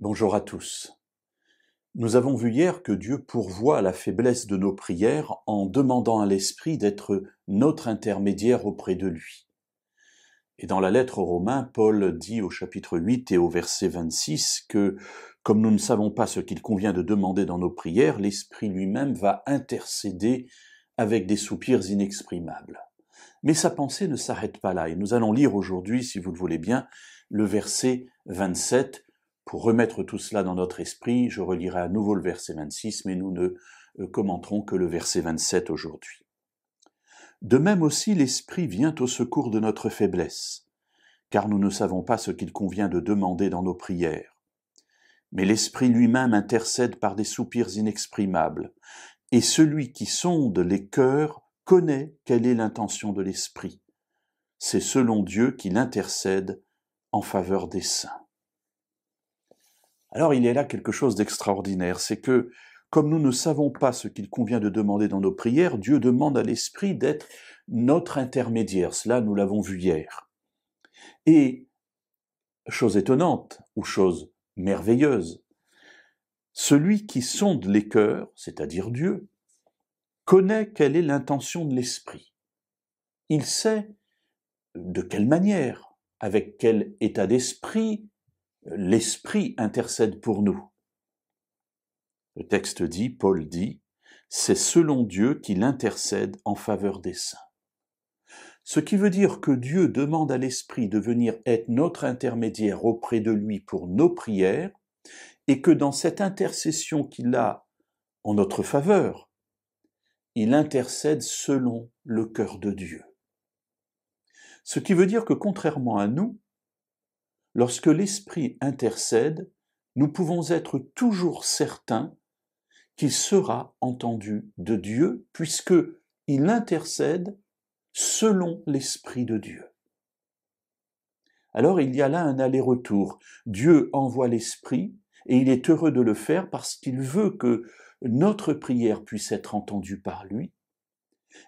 Bonjour à tous. Nous avons vu hier que Dieu pourvoit à la faiblesse de nos prières en demandant à l'Esprit d'être notre intermédiaire auprès de lui. Et dans la lettre aux Romains, Paul dit au chapitre 8 et au verset 26 que, comme nous ne savons pas ce qu'il convient de demander dans nos prières, l'Esprit lui-même va intercéder avec des soupirs inexprimables. Mais sa pensée ne s'arrête pas là, et nous allons lire aujourd'hui, si vous le voulez bien, le verset 27. Pour remettre tout cela dans notre esprit, je relirai à nouveau le verset 26, mais nous ne commenterons que le verset 27 aujourd'hui. De même aussi, l'Esprit vient au secours de notre faiblesse, car nous ne savons pas ce qu'il convient de demander dans nos prières. Mais l'Esprit lui-même intercède par des soupirs inexprimables, et celui qui sonde les cœurs connaît quelle est l'intention de l'Esprit. C'est selon Dieu qu'il intercède en faveur des saints. Alors il y a là quelque chose d'extraordinaire, c'est que comme nous ne savons pas ce qu'il convient de demander dans nos prières, Dieu demande à l'Esprit d'être notre intermédiaire. Cela, nous l'avons vu hier. Et, chose étonnante, ou chose merveilleuse, celui qui sonde les cœurs, c'est-à-dire Dieu, connaît quelle est l'intention de l'Esprit. Il sait de quelle manière, avec quel état d'esprit, l'Esprit intercède pour nous. Le texte dit, Paul dit, c'est selon Dieu qu'il intercède en faveur des saints. Ce qui veut dire que Dieu demande à l'Esprit de venir être notre intermédiaire auprès de lui pour nos prières, et que dans cette intercession qu'il a en notre faveur, il intercède selon le cœur de Dieu. Ce qui veut dire que contrairement à nous, lorsque l'Esprit intercède, nous pouvons être toujours certains qu'il sera entendu de Dieu, puisqu'il intercède selon l'Esprit de Dieu. Alors il y a là un aller-retour. Dieu envoie l'Esprit, et il est heureux de le faire parce qu'il veut que notre prière puisse être entendue par lui,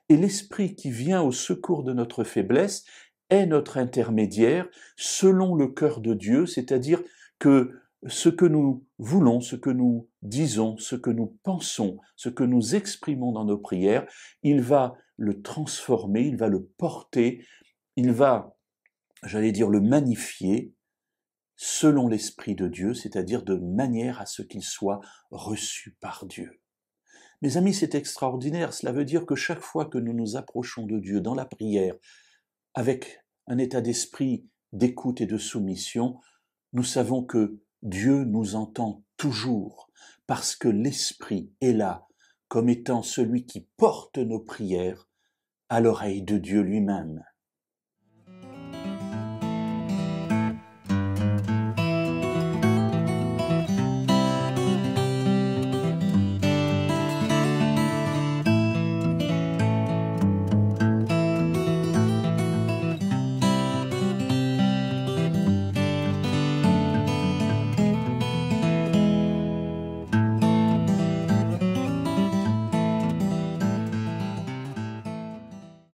et l'Esprit qui vient au secours de notre faiblesse est notre intermédiaire selon le cœur de Dieu, c'est-à-dire que ce que nous voulons, ce que nous disons, ce que nous pensons, ce que nous exprimons dans nos prières, il va le transformer, il va le porter, il va, le magnifier selon l'Esprit de Dieu, c'est-à-dire de manière à ce qu'il soit reçu par Dieu. Mes amis, c'est extraordinaire, cela veut dire que chaque fois que nous nous approchons de Dieu dans la prière, avec un état d'esprit d'écoute et de soumission, nous savons que Dieu nous entend toujours, parce que l'Esprit est là, comme étant celui qui porte nos prières à l'oreille de Dieu lui-même.